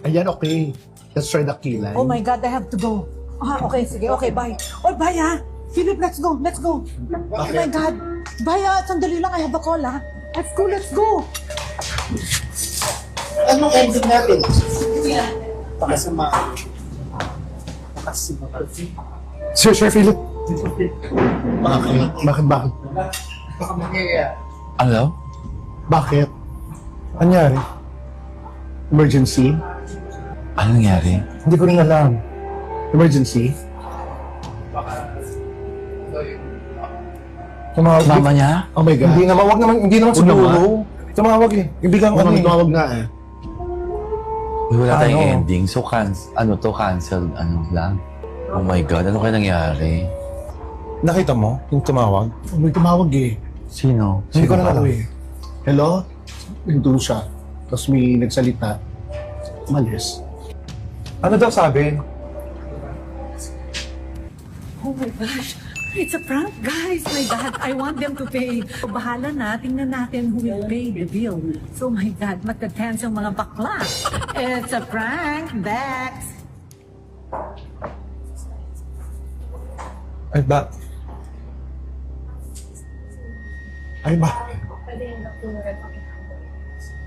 Ayan, okay. Let's try the kilay. Oh my God, I have to go. Okay, sige, okay, bye. Oh, bye ha. Philip, let's go, let's go. Oh my God. Bye ha, sandali lang, I have a call ha. Let's go, let's go. Anong ending natin? Pakasama. Pakasama. Sir Philip. Bakit? Baka magyaya. Ano? Bakit? Anyari? Emergency? Ano nangyari? Hindi ko rin alam. Emergency? Tumawag. Mama niya? Oh my God. Hindi naman siguro. naman. Tumawag eh. Ibigang ano eh. Tumawag nga eh. Uy, wala tayong Ano? ending. So, canceled, lang. Oh my God, ano kaya nangyari? Nakita mo yung tumawag? May tumawag eh. Sino? Hindi ko na alam. eh. Hello? Nandun siya. Tapos may nagsalita. Umalis. Ano daw sabi? Oh my gosh. It's a prank, guys. My God, I want them to pay. Bahala na, tingnan natin who will pay the bill. So my God, magka-tense yung mga bakla. It's a prank, Bex. Ay ba? Ay ba?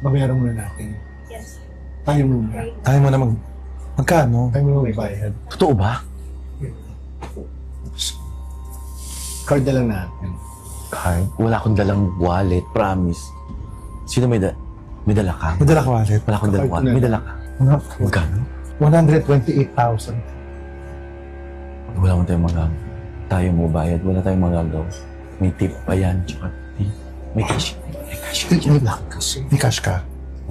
Babayaran muna natin. Yes. Tayo muna. Tayo mo na magkano? Tayo muna may bayad. Totoo ba? Card na lang natin. Card? Wala akong dalang wallet, promise. Sino may dala ka? May dala ka wallet? Wala akong dalang Card wallet. na May lang. dala ka? Magkano? 128,000. Wala mo tayong magagawa. Tayo mo bayad, wala tayong magagawa. May tip pa yan, tsaka may cash. May cash. May black kasi. May cash ka?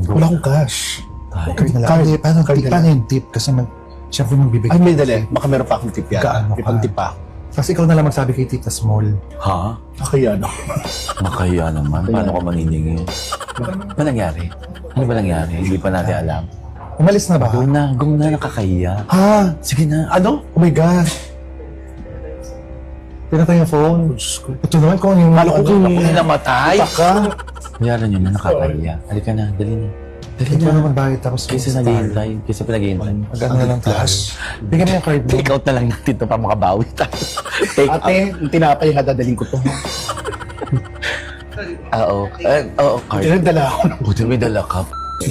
Wala akong cash. Tayo. Card na lang. Card. Hindi, paano Card na paano lang. yung tip? Kasi siyempre magbibigay. Ay, may dali. Baka meron pa akong tip yan. Gaano May ka? pang-tip pa ako. Kasi ikaw na lang magsabi kay Tita Small. Ha? Kaya na. Makaya naman. Paano ka maniningin? Ano nangyari? Ano ba nangyari? Hindi pa natin alam. Umalis na ba? Go na, nakakahiya. Ah! Sige na. Ano? Oh my God! Pinatay yung phone. Ito naman kung yung... Kala ko kung Ako na namatay. ka. Bayaran nyo na, nakakahiya. Halika na, dali na. Dali Ito na. naman bayad tapos... Kaysa naghihintay. Kaysa pinaghihintay. Mag-ano na lang tayo. Bigyan mo yung card mo. Take out na lang natin ito para makabawi tayo. Take out. Ate, yung tinapay ha, dadaling ko to. Oo. Oo, card. Tinadala ako. Buti may dala ka.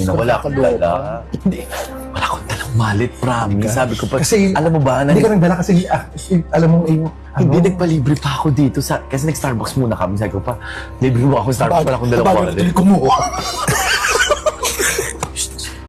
Wala akong dala. Hindi. Wala akong dalang malit, promise. Sabi ko pa, Kasi- alam mo ba, Hindi ka nang dala kasi... alam mo yung... hindi nagpalibre pa ako dito. Kasi nag-Starbucks muna kami. Sabi ko pa, libre mo ako sa Starbucks. Wala akong dalang wallet. Kumuha.